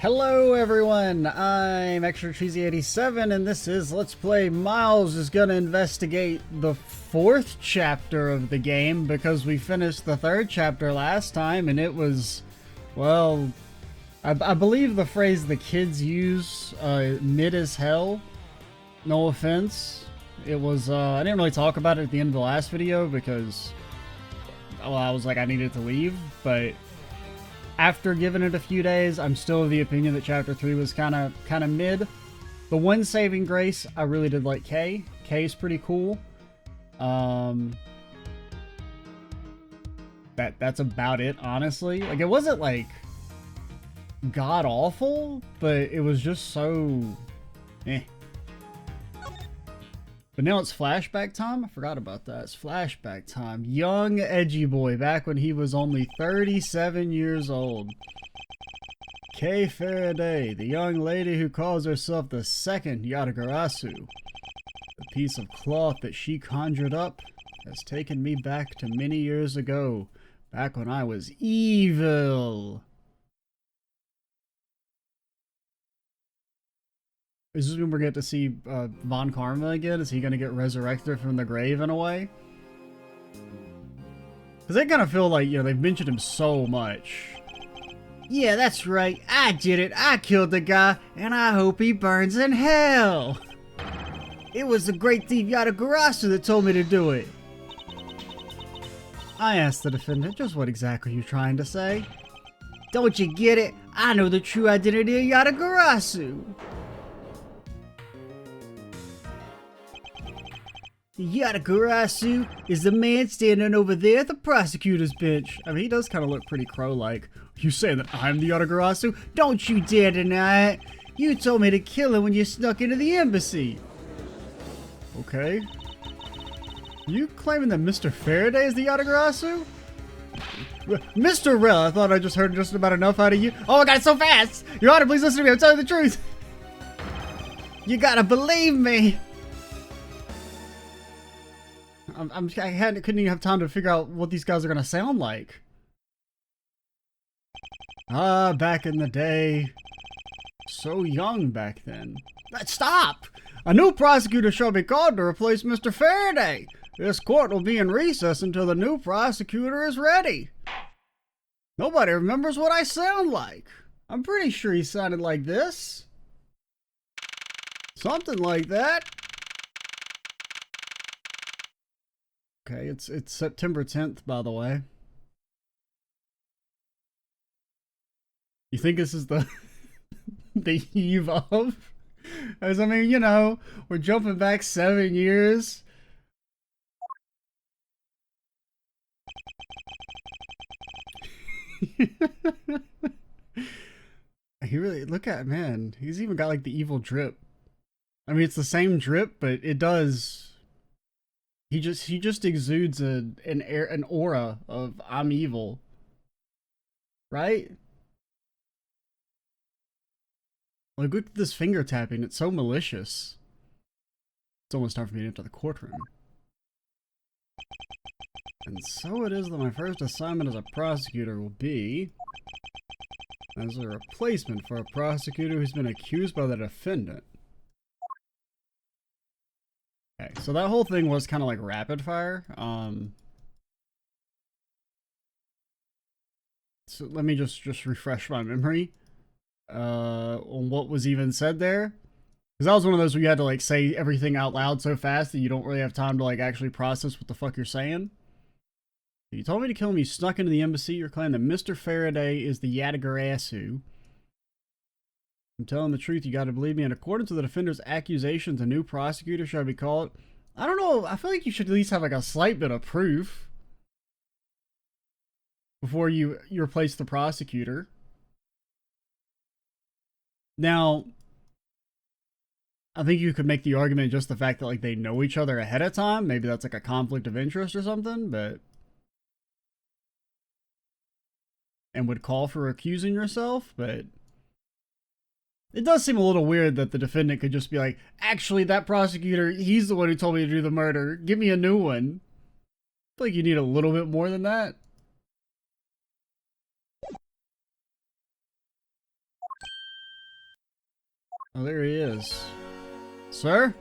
Hello everyone, I'm Extra Cheesy 87 and this is Let's Play Miles is gonna investigate the 4th chapter of the game because we finished the 3rd chapter last time and it was, well, I believe the phrase the kids use, mid as hell. No offense. It was, I didn't really talk about it at the end of the last video because, well, I was like I needed to leave, but after giving it a few days, I'm still of the opinion that Chapter 3 was kind of mid. The one saving grace, I really did like Kay. Kay's pretty cool. That's about it, honestly. Like, it wasn't, like, god-awful, but it was just so... eh. But now it's flashback time? I forgot about that. It's flashback time. Young Edgy Boy, back when he was only 37 years old. Kay Faraday, the young lady who calls herself the second Yatagarasu. The piece of cloth that she conjured up has taken me back to many years ago, back when I was evil. Is this when we're going to see Von Karma again? Is he going to get resurrected from the grave in a way? Because they kind of feel like, you know, they've mentioned him so much. Yeah, that's right. I did it. I killed the guy, and I hope he burns in hell. It was the great thief Yatagarasu that told me to do it. I asked the defendant, just what exactly are you trying to say? Don't you get it? I know the true identity of Yatagarasu. Yatagarasu is the man standing over there at the prosecutor's bench. I mean, he does kind of look pretty crow-like. You saying that I'm the Yatagarasu? Don't you dare deny it! You told me to kill him when you snuck into the embassy. Okay. You claiming that Mr. Faraday is the Yatagarasu? Mr. Rell, I thought I just heard just about enough out of you. Oh my god, it's so fast! Your Honor, please listen to me, I'm telling the truth! You gotta believe me! Couldn't even have time to figure out what these guys are gonna sound like. Ah, back in the day. So young back then. Stop! A new prosecutor shall be called to replace Mr. Faraday. This court will be in recess until the new prosecutor is ready. Nobody remembers what I sound like. I'm pretty sure he sounded like this. Something like that. Okay, it's September 10th, by the way. You think this is the the eve of? As I mean, you know, we're jumping back 7 years. He really, look at, man, he's even got like the evil drip. I mean, it's the same drip, but it does. He just exudes an aura of I'm evil. Right? Like, look at this finger tapping. It's so malicious. It's almost time for me to enter the courtroom. And so it is that my first assignment as a prosecutor will be as a replacement for a prosecutor who's been accused by the defendant. Okay, so that whole thing was kind of like rapid fire. So let me just refresh my memory on what was even said there. Because that was one of those where you had to like say everything out loud so fast that you don't really have time to like actually process what the fuck you're saying. You told me to kill him, you snuck into the embassy, you're claiming that Mr. Faraday is the Yatagarasu. I'm telling the truth, you gotta believe me. In accordance with the defender's accusations, a new prosecutor shall be called. I don't know, I feel like you should at least have like a slight bit of proof before you replace the prosecutor. Now, I think you could make the argument just the fact that like they know each other ahead of time. Maybe that's like a conflict of interest or something, but... and would call for accusing yourself, but... it does seem a little weird that the defendant could just be like, actually, that prosecutor, he's the one who told me to do the murder. Give me a new one. I feel like you need a little bit more than that. Oh, there he is. Sir?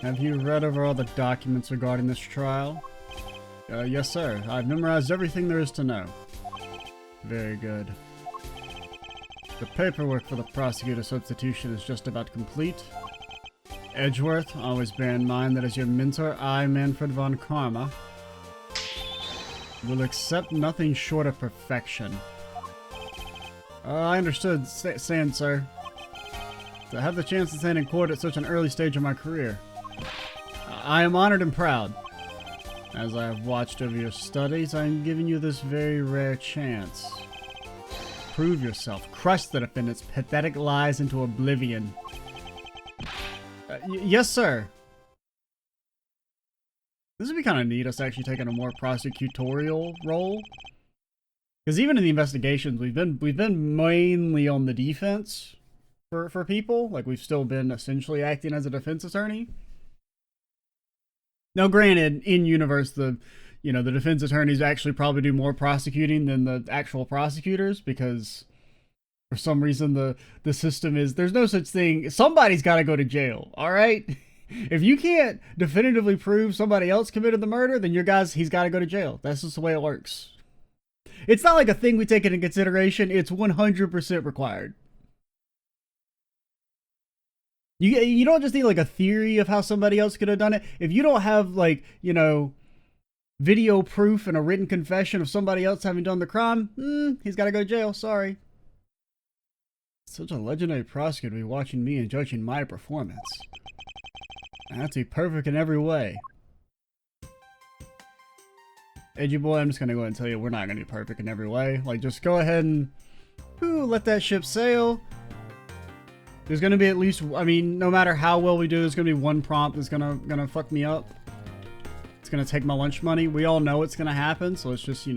Have you read over all the documents regarding this trial? Yes, sir. I've memorized everything there is to know. Very good. The paperwork for the prosecutor substitution is just about complete. Edgeworth, always bear in mind that as your mentor, I, Manfred von Karma, will accept nothing short of perfection. I understood, saying, sir. To have the chance to stand in court at such an early stage of my career. I am honored and proud. As I have watched over your studies, I am giving you this very rare chance. Prove yourself. Crush the defendant's pathetic lies into oblivion. Yes, sir. This would be kind of neat, us actually taking a more prosecutorial role. Because even in the investigations, we've been mainly on the defense for people. Like, we've still been essentially acting as a defense attorney. Now, granted, in universe, the defense attorneys actually probably do more prosecuting than the actual prosecutors, because for some reason the system is, there's no such thing. Somebody's got to go to jail, all right? If you can't definitively prove somebody else committed the murder, then he's got to go to jail. That's just the way it works. It's not like a thing we take into consideration. It's 100% required. You don't just need like a theory of how somebody else could have done it. If you don't have like, video proof and a written confession of somebody else having done the crime, he's got to go to jail. Sorry. Such a legendary prosecutor to be watching me and judging my performance. I have to be perfect in every way. Edgy boy, I'm just going to go ahead and tell you we're not going to be perfect in every way. Like, just go ahead and let that ship sail. There's going to be at least, no matter how well we do, there's going to be one prompt that's going to fuck me up. It's going to take my lunch money. We all know it's going to happen, so let's just,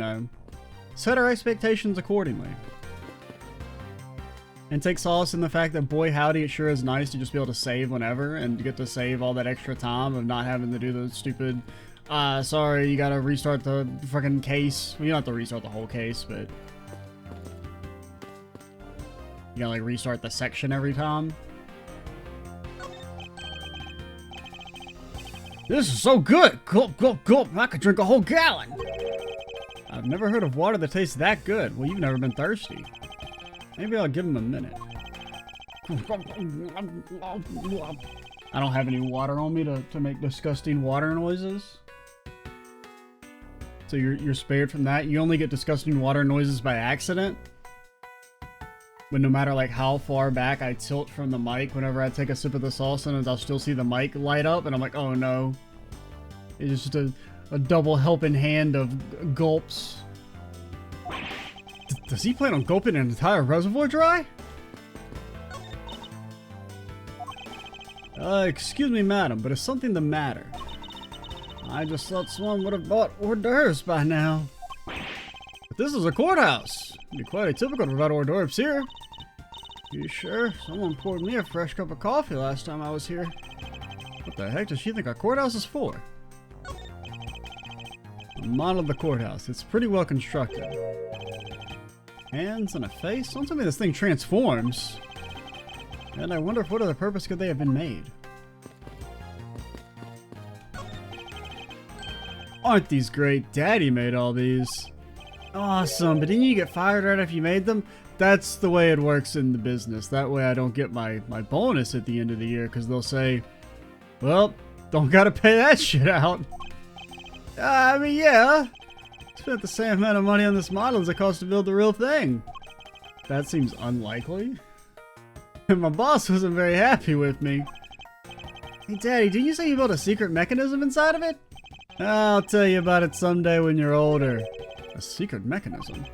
set our expectations accordingly. And take solace in the fact that, boy howdy, it sure is nice to just be able to save whenever and to get to save all that extra time of not having to do the stupid, sorry, you gotta restart the fucking case. Well, you don't have to restart the whole case, but you gotta like restart the section every time. This is so good! Gulp, gulp, gulp! I could drink a whole gallon! I've never heard of water that tastes that good. Well, you've never been thirsty. Maybe I'll give him a minute. I don't have any water on me to make disgusting water noises. So you're spared from that. You only get disgusting water noises by accident. But no matter like how far back I tilt from the mic, whenever I take a sip of the salsa, and I'll still see the mic light up, and I'm like, oh no. It's just a double helping hand of gulps. Does he plan on gulping an entire reservoir dry? Excuse me, madam, but is something the matter? I just thought someone would have bought hors d'oeuvres by now. But this is a courthouse. It'd be quite atypical to provide hors d'oeuvres here. You sure? Someone poured me a fresh cup of coffee last time I was here. What the heck does she think our courthouse is for? A model of the courthouse. It's pretty well constructed. Hands and a face? Don't tell me this thing transforms. And I wonder for what other purpose could they have been made. Aren't these great? Daddy made all these. Awesome, but didn't you get fired right after you made them? That's the way it works in the business. That way I don't get my bonus at the end of the year, because they'll say, well, don't gotta pay that shit out. Yeah. Spent the same amount of money on this model as it cost to build the real thing. That seems unlikely. And my boss wasn't very happy with me. Hey Daddy, didn't you say you built a secret mechanism inside of it? I'll tell you about it someday when you're older. A secret mechanism?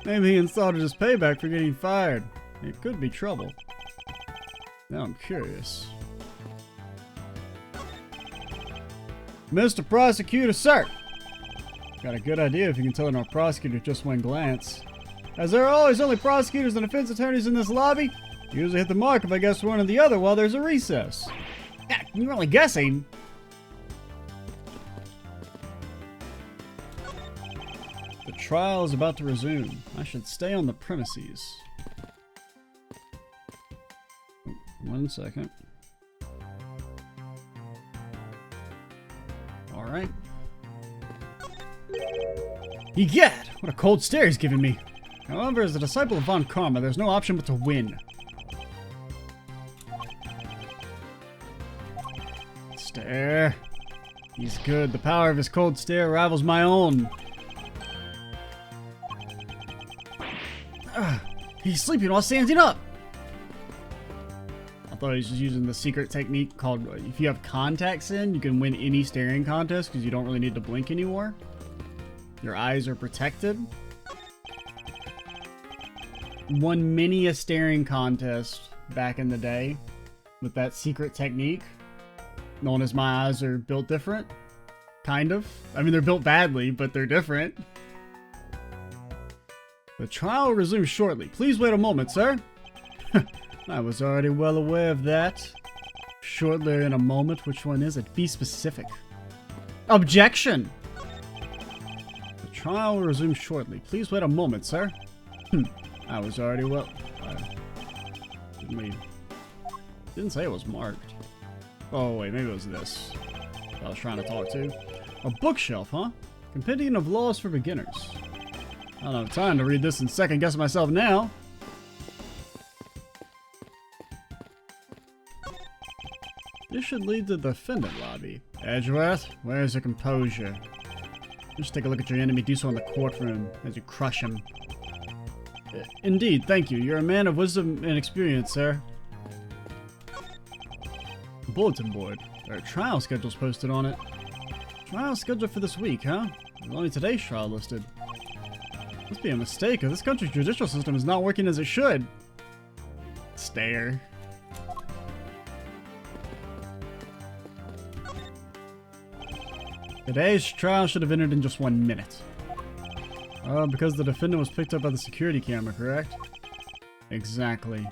Maybe he installed it as payback for getting fired. It could be trouble. Now I'm curious. Mr. Prosecutor, sir! Got a good idea if you can tell an prosecutor just one glance. As there are always only prosecutors and defense attorneys in this lobby, you usually hit the mark if I guess one or the other while there's a recess. Yeah, you're only guessing. The trial is about to resume. I should stay on the premises. 1 second. Alright. Egad! What a cold stare he's giving me. However, as a disciple of Von Karma, there's no option but to win. Stare. He's good. The power of his cold stare rivals my own. He's sleeping while standing up. I thought he was just using the secret technique called, if you have contacts in, you can win any staring contest because you don't really need to blink anymore. Your eyes are protected. Won many a staring contest back in the day with that secret technique known as my eyes are built different. Kind of. I mean, they're built badly, but they're different. The trial will resume shortly. Please wait a moment, sir. I was already well aware of that. Shortly in a moment. Which one is it? Be specific. Objection! The trial will resume shortly. Please wait a moment, sir. I was already well... Didn't say it was marked. Oh, wait, maybe it was this I was trying to talk to. A bookshelf, huh? Compendium of Laws for Beginners. I don't have time to read this and second guess myself now. This should lead to the defendant lobby. Edgeworth, where's your composure? Just take a look at your enemy do so in the courtroom as you crush him. Indeed, thank you. You're a man of wisdom and experience, sir. Bulletin board. There are trial schedules posted on it. Trial scheduled for this week, huh? There's only today's trial listed. Must be a mistake, if this country's judicial system is not working as it should. Stare. Today's trial should have ended in just 1 minute. Because the defendant was picked up by the security camera, correct? Exactly.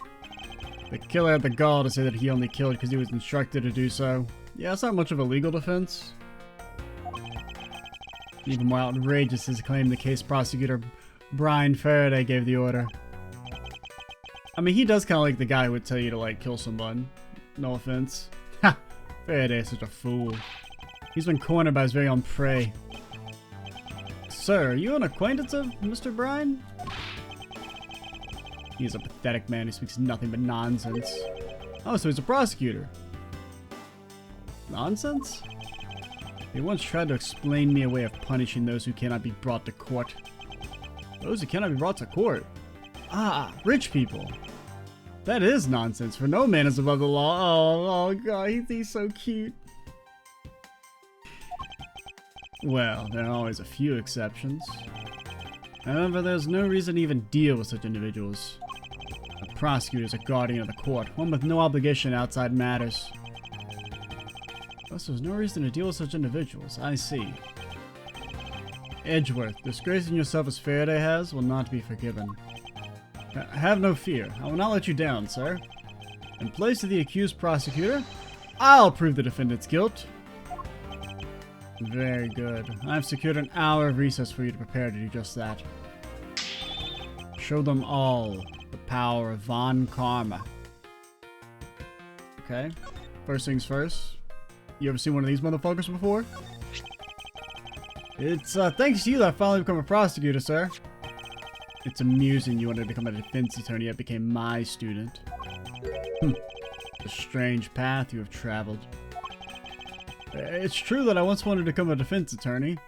The killer had the gall to say that he only killed because he was instructed to do so. Yeah, it's not much of a legal defense. Even more outrageous is the claim the case prosecutor Brian Faraday gave the order. I mean, he does kind of like the guy who would tell you to, like, kill someone. No offense. Ha! Faraday is such a fool. He's been cornered by his very own prey. Sir, are you an acquaintance of Mr. Bryan? He is a pathetic man who speaks nothing but nonsense. Oh, so he's a prosecutor. Nonsense? He once tried to explain me a way of punishing those who cannot be brought to court. Those who cannot be brought to court? Ah, rich people. That is nonsense, for no man is above the law. Oh god, he's so cute. Well, there are always a few exceptions. However, there's no reason to even deal with such individuals. A prosecutor is a guardian of the court, one with no obligation outside matters. Thus, there's no reason to deal with such individuals. I see. Edgeworth, disgracing yourself as Faraday has will not be forgiven. Have no fear. I will not let you down, sir. In place of the accused prosecutor, I'll prove the defendant's guilt. Very good. I've secured an hour of recess for you to prepare to do just that. Show them all the power of Von Karma. Okay. First things first. You ever seen one of these motherfuckers before? It's thanks to you that I finally become a prosecutor, sir. It's amusing you wanted to become a defense attorney yet became my student. A strange path you have traveled. It's true that I once wanted to become a defense attorney,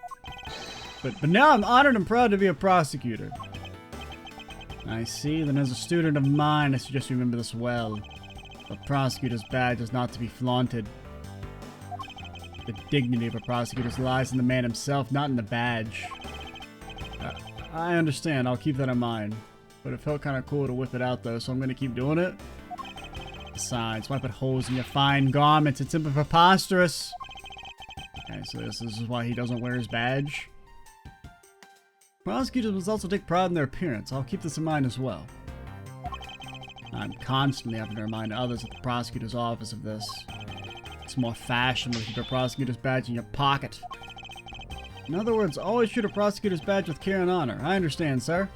but now I'm honored and proud to be a prosecutor. I see, then as a student of mine, I suggest you remember this well. The prosecutor's badge is not to be flaunted. The dignity of a prosecutor lies in the man himself, not in the badge. I understand, I'll keep that in mind. But it felt kind of cool to whip it out though, so I'm going to keep doing it. Besides, why put holes in your fine garments? It's simply preposterous. Okay, so this is why he doesn't wear his badge. Prosecutors must also take pride in their appearance. I'll keep this in mind as well. I'm constantly having to remind others at the prosecutor's office of this. It's more fashionable to keep a prosecutor's badge in your pocket. In other words, always shoot a prosecutor's badge with care and honor. I understand, sir.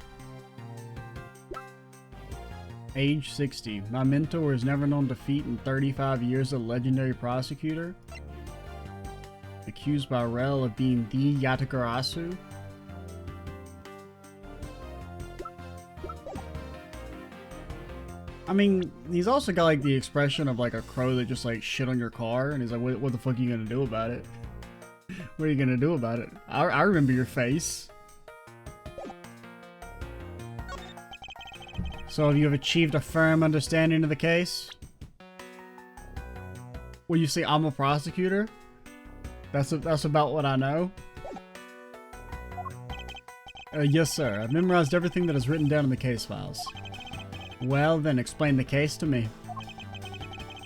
Age 60. My mentor has never known defeat in 35 years as a legendary prosecutor. Accused by Rel of being the Yatagarasu. I mean, he's also got like the expression of like a crow that just like shit on your car, and he's like, what the fuck are you gonna do about it? What are you gonna do about it? I remember your face. So have you achieved a firm understanding of the case? Well, you say I'm a prosecutor? That's about what I know? Yes, sir. I've memorized everything that is written down in the case files. Well, then explain the case to me.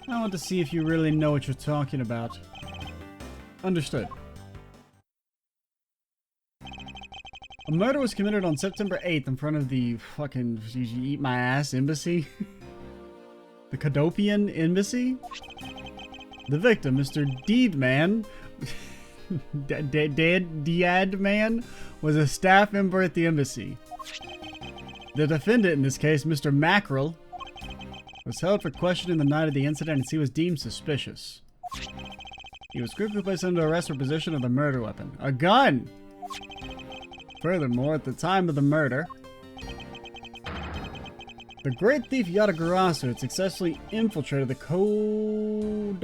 I want to see if you really know what you're talking about. Understood. A murder was committed on September 8th in front of the fucking you eat my ass embassy. The Cadopian embassy? The victim, Mr. Deedman, Deadman, was a staff member at the embassy. The defendant in this case, Mr. Mackerel, was held for questioning the night of the incident and he was deemed suspicious. He was quickly placed under arrest for possession of the murder weapon, a gun! Furthermore, at the time of the murder, the great thief Yatagarasu had successfully infiltrated the Cadopian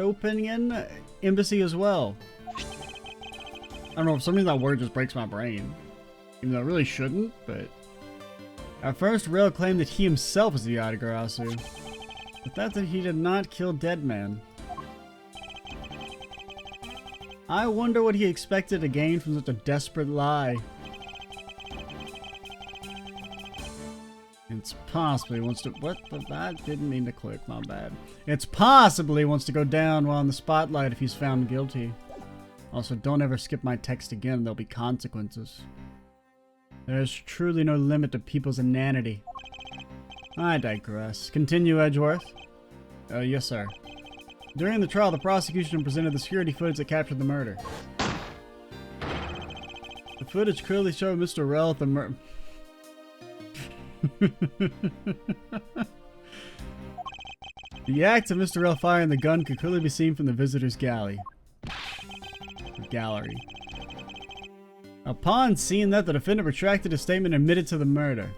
embassy as well. I don't know, for some reason that word just breaks my brain. Even though it really shouldn't, but... At first, Rel claimed that he himself was the Yatagarasu, but that he did not kill Deadman. I wonder what he expected to gain from such a desperate lie. It's possibly wants to... What? I didn't mean to click, my bad. It's possibly wants to go down while in the spotlight if he's found guilty. Also, don't ever skip my text again, there'll be consequences. There's truly no limit to people's inanity. I digress. Continue, Edgeworth. Yes, sir. During the trial, the prosecution presented the security footage that captured the murder. The footage clearly showed Mr. Rel at the murder. The act of Mr. Rel firing the gun could clearly be seen from the visitor's gallery. Upon seeing that, the defendant retracted his statement and admitted to the murder.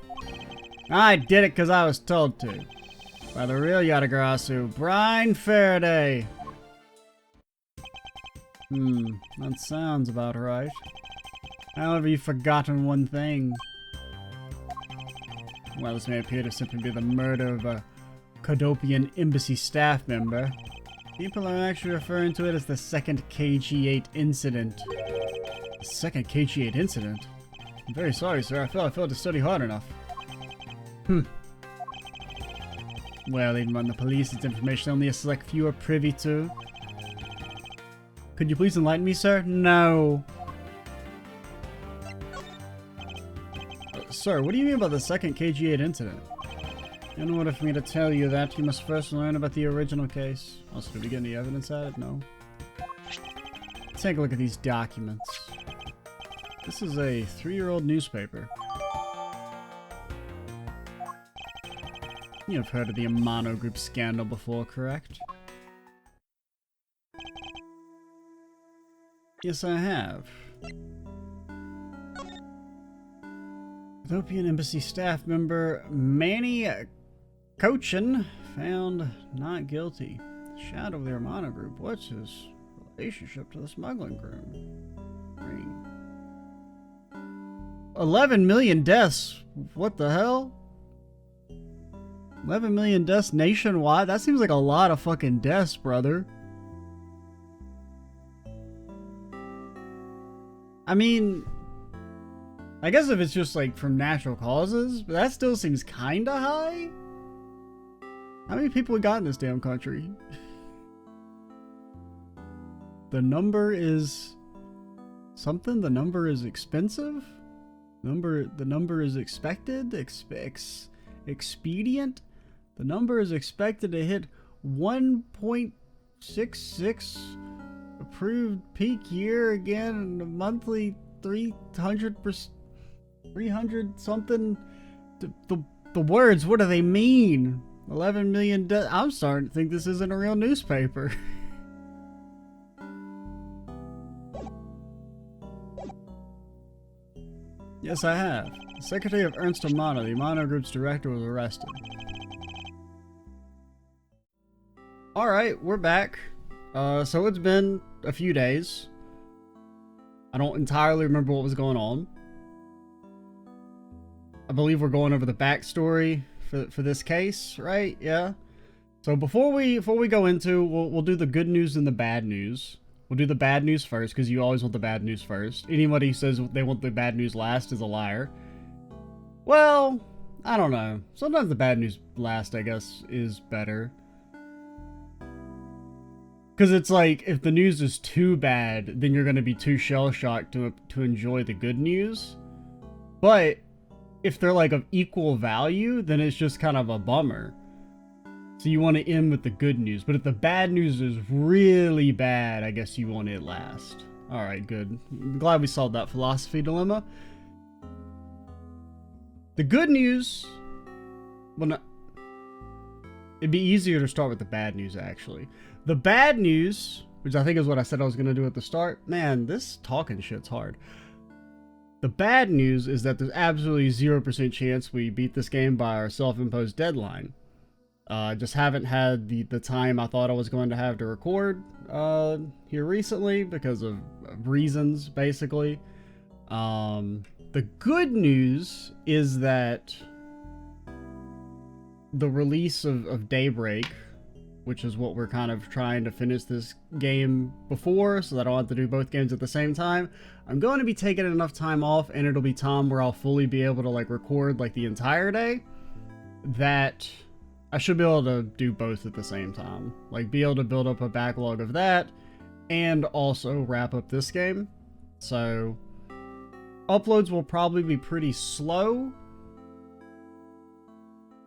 I did it because I was told to. By the real Yatagarasu, Brian Faraday. That sounds about right. However, you've forgotten one thing. While this may appear to simply be the murder of a Cadopian embassy staff member, people are actually referring to it as the second KG-8 incident. The second KG-8 incident? I'm very sorry, sir. I failed to study hard enough. Well, even when the police, it's information only a select few are privy to. Could you please enlighten me, sir? No. Sir, what do you mean by the second KG-8 incident? In order for me to tell you that, you must first learn about the original case. Also, did we get any evidence at it? No. Let's take a look at these documents. This is a 3-year-old newspaper. You've heard of the Amano Group scandal before, correct? Yes, I have. Cadopian Embassy staff member Manny Cochin found not guilty. Shadow of the Amano Group. What's his relationship to the smuggling ring? 11 million deaths. What the hell? 11 million deaths nationwide? That seems like a lot of fucking deaths, brother. I mean, I guess if it's just like from natural causes, but that still seems kinda high. How many people we got in this damn country? The number is something. The number is expensive. The number is expected. Expedient. The number is expected to hit 1.66 approved peak year again in the monthly 300%, 300 something. The words, what do they mean? 11 million. I'm starting to think this isn't a real newspaper. Yes, I have. The secretary of Ernst Amano, the Amano Group's director, was arrested. Alright, we're back. So it's been a few days. I don't entirely remember what was going on. I believe we're going over the backstory for this case, right? Yeah. So before we go into, we'll do the good news and the bad news. We'll do the bad news first, because you always want the bad news first. Anybody who says they want the bad news last is a liar. Well, I don't know. Sometimes the bad news last, I guess, is better. Because it's like, if the news is too bad, then you're going to be too shell-shocked to enjoy the good news. But if they're like of equal value, then it's just kind of a bummer. So you want to end with the good news. But if the bad news is really bad, I guess you want it last. Alright, good. I'm glad we solved that philosophy dilemma. The good news... Well, no, it'd be easier to start with the bad news, actually. The bad news, which I think is what I said I was going to do at the start. Man, this talking shit's hard. The bad news is that there's absolutely 0% chance we beat this game by our self-imposed deadline. Just haven't had the time I thought I was going to have to record here recently because of reasons, basically. The good news is that the release of Daybreak, which is what we're kind of trying to finish this game before, so that I don't have to do both games at the same time. I'm going to be taking enough time off, and it'll be time where I'll fully be able to like record like the entire day, that I should be able to do both at the same time. Like be able to build up a backlog of that, and also wrap up this game. So uploads will probably be pretty slow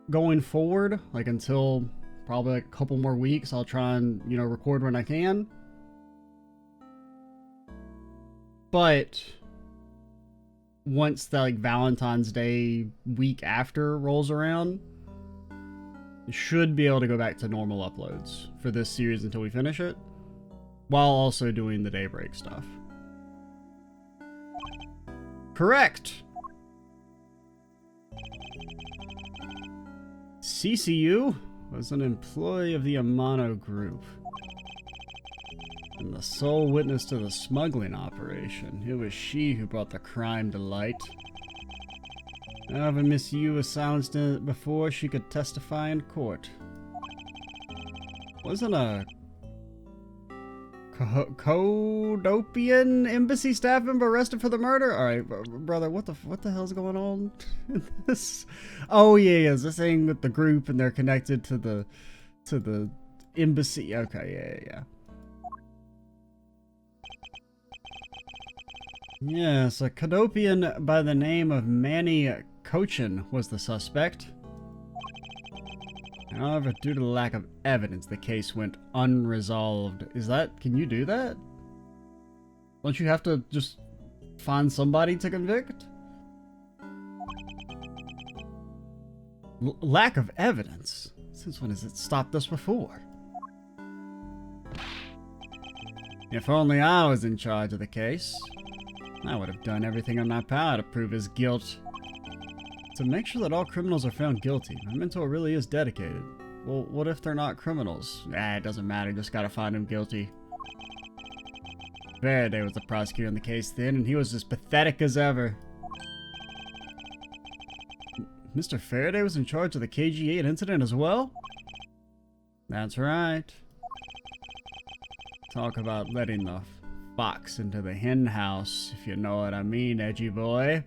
going forward, like until probably like a couple more weeks. I'll try and, you know, record when I can. But once the like Valentine's Day week after rolls around, you should be able to go back to normal uploads for this series until we finish it, while also doing the Daybreak stuff. Correct! CCU was an employee of the Amano Group and the sole witness to the smuggling operation. It was she who brought the crime to light. However, Miss Yu was silenced before she could testify in court. Wasn't a Kodopian embassy staff member arrested for the murder? Alright, brother, what the hell's going on in this? Oh yeah, is this thing with the group and they're connected to the embassy? Okay, yeah. Yes, a Kodopian by the name of Manny Cochin was the suspect. However, due to the lack of evidence, the case went unresolved. Can you do that? Don't you have to just find somebody to convict? Lack of evidence? Since when has it stopped us before? If only I was in charge of the case, I would have done everything in my power to prove his guilt. To make sure that all criminals are found guilty, my mentor really is dedicated. Well, what if they're not criminals? It doesn't matter, just gotta find him guilty. Faraday was the prosecutor in the case then, and he was as pathetic as ever. Mr. Faraday was in charge of the KG-8 incident as well? That's right. Talk about letting the fox into the hen house, if you know what I mean, edgy boy.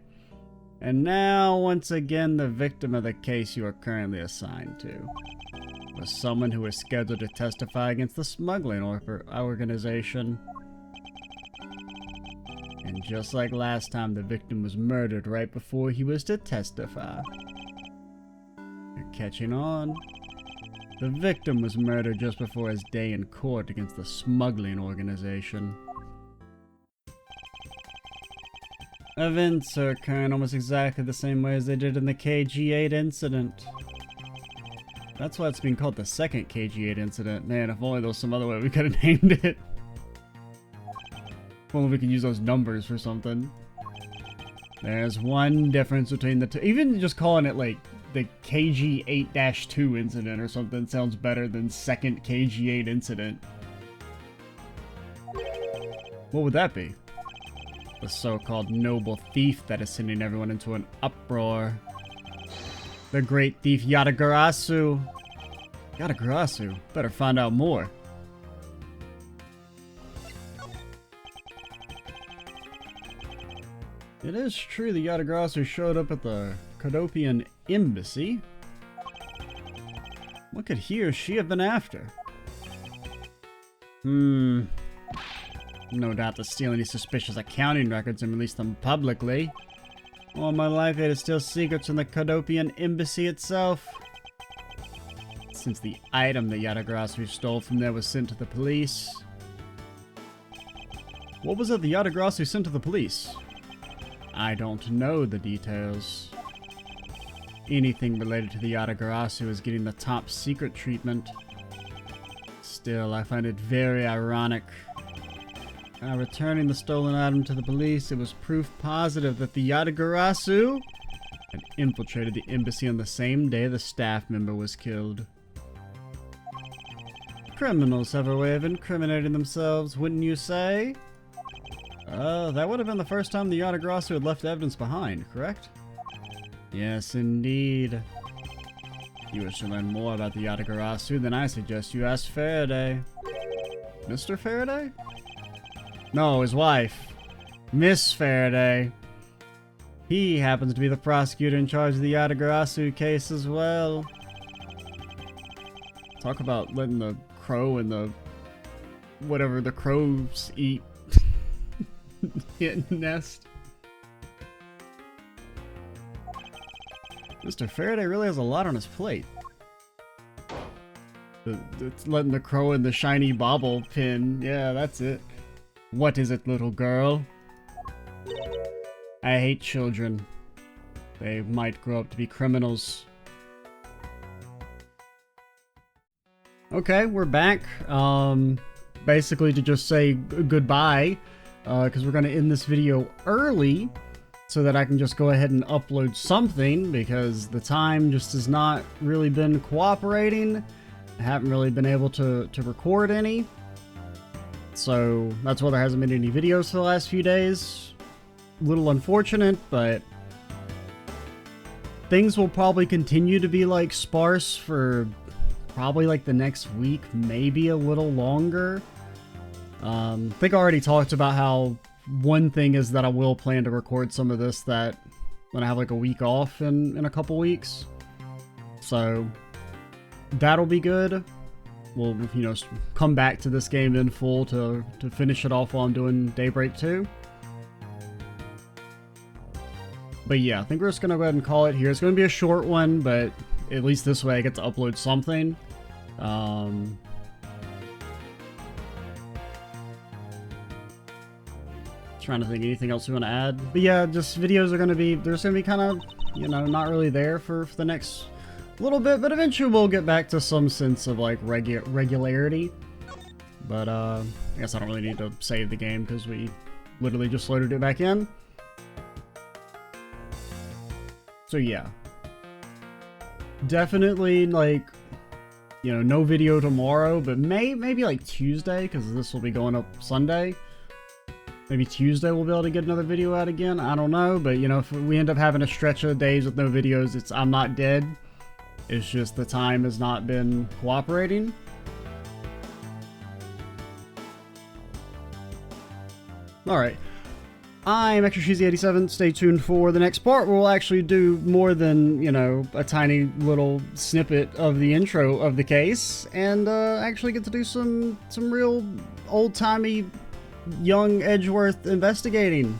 And now, once again, the victim of the case you are currently assigned to was someone who was scheduled to testify against the smuggling organization. And just like last time, the victim was murdered right before he was to testify. You're catching on? The victim was murdered just before his day in court against the smuggling organization. Events are occurring almost exactly the same way as they did in the KG8 incident. That's why it's being called the second KG8 incident. Man, if only there was some other way we could have named it. If only we could use those numbers for something. There's one difference between the two. Even just calling it like the KG8-2 incident or something sounds better than second KG8 incident. What would that be? The so-called noble thief that is sending everyone into an uproar. The great thief Yatagarasu. Yatagarasu? Better find out more. It is true the Yatagarasu showed up at the Kodopian embassy. What could he or she have been after? No doubt to steal any suspicious accounting records and release them publicly. Or more likely to steal secrets from the Kodopian embassy itself. Since the item that Yatagarasu stole from there was sent to the police. What was it the Yatagarasu sent to the police? I don't know the details. Anything related to the Yatagarasu is getting the top secret treatment. Still, I find it very ironic. Returning the stolen item to the police, it was proof positive that the Yatagarasu had infiltrated the embassy on the same day the staff member was killed. Criminals have a way of incriminating themselves, wouldn't you say? That would have been the first time the Yatagarasu had left evidence behind, correct? Yes, indeed. If you wish to learn more about the Yatagarasu, then I suggest you ask Faraday. Mr. Faraday? No, his wife. Miss Faraday. He happens to be the prosecutor in charge of the Yatagarasu case as well. Talk about letting the crow and the... whatever the crows eat. Nest. Mr. Faraday really has a lot on his plate. It's letting the crow and the shiny bauble pin. Yeah, that's it. What is it, little girl? I hate children. They might grow up to be criminals. Okay, we're back. Basically to just say goodbye, because we're going to end this video early so that I can just go ahead and upload something, because the time just has not really been cooperating. I haven't really been able to record any. So that's why there hasn't been any videos for the last few days. A little unfortunate, but things will probably continue to be like sparse for probably like the next week, maybe a little longer. I think I already talked about how one thing is that I will plan to record some of this that when I have like a week off in a couple weeks. So that'll be good. We'll, you know, come back to this game in full to finish it off while I'm doing Daybreak 2. But yeah, I think we're just going to go ahead and call it here. It's going to be a short one, but at least this way I get to upload something. Trying to think anything else we want to add. But yeah, just videos are going to be, there's going to be kind of, you know, not really there for the next little bit, but eventually we'll get back to some sense of like regularity. But I guess I don't really need to save the game because we literally just loaded it back in. So yeah, definitely like, you know, no video tomorrow, but maybe like Tuesday, because this will be going up Sunday. Maybe Tuesday we'll be able to get another video out again. I don't know, but you know, if we end up having a stretch of days with no videos, I'm not dead. It's just the time has not been cooperating. Alright. I'm ExtraCheesy87. Stay tuned for the next part where we'll actually do more than, you know, a tiny little snippet of the intro of the case, and actually get to do some real old-timey young Edgeworth investigating.